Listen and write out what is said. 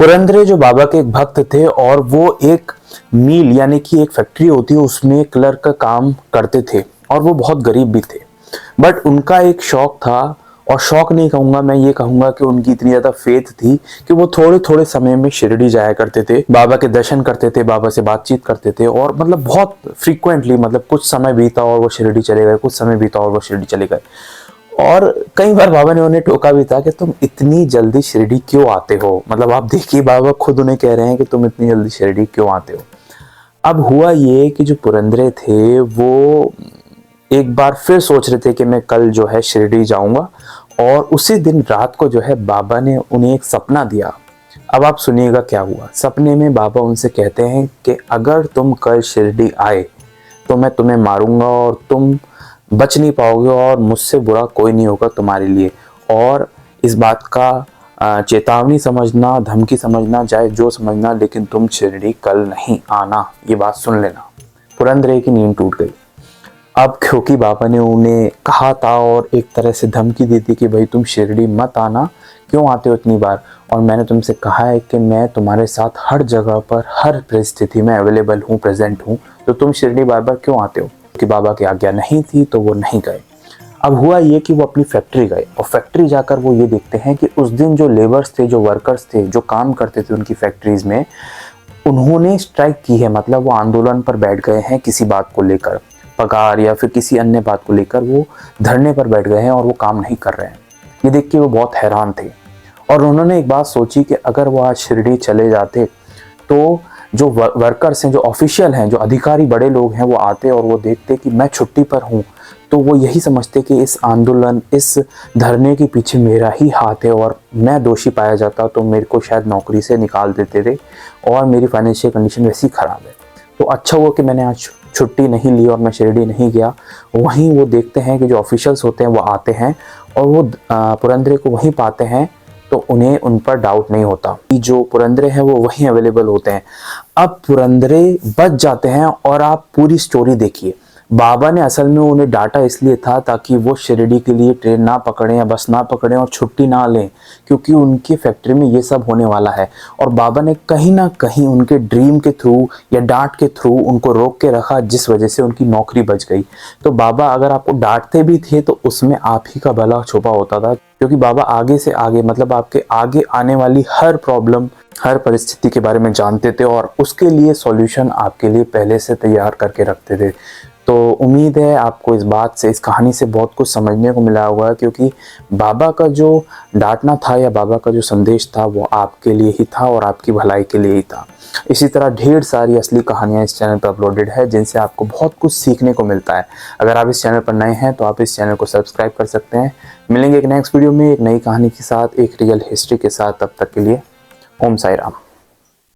पुरंदरे जो बाबा के एक भक्त थे और वो एक मिल यानी कि एक फैक्ट्री होती है उसमें क्लर्क का काम करते थे और वो बहुत गरीब भी थे। बट उनका एक शौक था, और शौक नहीं कहूंगा मैं, ये कहूंगा कि उनकी इतनी ज्यादा फेथ थी कि वो थोड़े थोड़े समय में शिरडी जाया करते थे, बाबा के दर्शन करते थे, बाबा से बातचीत करते थे और मतलब बहुत फ्रीक्वेंटली, मतलब कुछ समय बीता और वो शिरडी चले गए, कुछ समय बीता और वो शिरडी चले गए। और कई बार बाबा ने उन्हें टोका भी था कि तुम इतनी जल्दी शिरडी क्यों आते हो, मतलब आप देखिए बाबा खुद उन्हें कह रहे हैं कि तुम इतनी जल्दी शिरडी क्यों आते हो। अब हुआ ये कि जो पुरंदरे थे वो एक बार फिर सोच रहे थे कि मैं कल जो है शिरडी जाऊंगा, और उसी दिन रात को जो है बाबा ने उन्हें एक सपना दिया। अब आप सुनिएगा क्या हुआ। सपने में बाबा उनसे कहते हैं कि अगर तुम कल शिरडी आए तो मैं तुम्हें मारूंगा और तुम बच नहीं पाओगे और मुझसे बुरा कोई नहीं होगा तुम्हारे लिए, और इस बात का चेतावनी समझना, धमकी समझना, चाहे जो समझना, लेकिन तुम शिरडी कल नहीं आना, ये बात सुन लेना। पुरंदरे की नींद टूट गई। अब क्योंकि बाबा ने उन्हें कहा था और एक तरह से धमकी दी थी कि भाई तुम शिरडी मत आना, क्यों आते हो इतनी बार, और मैंने तुमसे कहा है कि मैं तुम्हारे साथ हर जगह पर हर परिस्थिति में अवेलेबल हूँ, प्रेजेंट हूँ, तो तुम शिरडी बार बार क्यों आते हो। कि बाबा की आज्ञा नहीं थी तो वो नहीं गए। अब हुआ ये कि वो अपनी फैक्ट्री गए और फैक्ट्री जाकर वो ये देखते हैं कि उस दिन जो लेबर्स थे, जो वर्कर्स थे, जो काम करते थे उनकी फैक्ट्रीज में, उन्होंने स्ट्राइक की है, मतलब वो आंदोलन पर बैठ गए हैं किसी बात को लेकर, पगार या फिर किसी अन्य बात को लेकर वो धरने पर बैठ गए हैं और वो काम नहीं कर रहे हैं। ये देख के वो बहुत हैरान थे और उन्होंने एक बात सोची कि अगर वो आज शिरडी चले जाते तो जो वर्कर्स हैं, जो ऑफिशियल हैं, जो अधिकारी बड़े लोग हैं, वो आते और वो देखते कि मैं छुट्टी पर हूँ, तो वो यही समझते कि इस आंदोलन, इस धरने के पीछे मेरा ही हाथ है और मैं दोषी पाया जाता तो मेरे को शायद नौकरी से निकाल देते थे और मेरी फाइनेंशियल कंडीशन वैसी ख़राब है। तो अच्छा हुआ कि मैंने आज छुट्टी नहीं ली और मैं शिरडी नहीं गया। वहीं वो देखते हैं कि जो ऑफिशियल्स होते हैं वो आते हैं और वो पुरंदरे को वहीं पाते हैं, तो उन्हें उन पर डाउट नहीं होता कि जो पुरंदरे हैं वो वहीं अवेलेबल होते हैं। अब पुरंदरे बच जाते हैं और आप पूरी स्टोरी देखिए। बाबा ने असल में उन्हें डांटा इसलिए था ताकि वो शिरडी के लिए ट्रेन ना पकड़ें या बस ना पकड़ें और छुट्टी ना लें, क्योंकि उनकी फैक्ट्री में ये सब होने वाला है। और बाबा ने कहीं ना कहीं उनके ड्रीम के थ्रू या डांट के थ्रू उनको रोक के रखा, जिस वजह से उनकी नौकरी बच गई। तो बाबा अगर आपको डांटते भी थे तो उसमें आप ही का भला छुपा होता था, क्योंकि बाबा आगे से आगे, मतलब आपके आगे आने वाली हर प्रॉब्लम, हर परिस्थिति के बारे में जानते थे और उसके लिए सॉल्यूशन आपके लिए पहले से तैयार करके रखते थे। तो उम्मीद है आपको इस बात से, इस कहानी से बहुत कुछ समझने को मिला होगा, क्योंकि बाबा का जो डांटना था या बाबा का जो संदेश था वो आपके लिए ही था और आपकी भलाई के लिए ही था। इसी तरह ढेर सारी असली कहानियाँ इस चैनल पर अपलोडेड है जिनसे आपको बहुत कुछ सीखने को मिलता है। अगर आप इस चैनल पर नए हैं तो आप इस चैनल को सब्सक्राइब कर सकते हैं। मिलेंगे एक नेक्स्ट वीडियो में एक नई कहानी के साथ, एक रियल हिस्ट्री के साथ। तब तक के लिए ओम साई राम।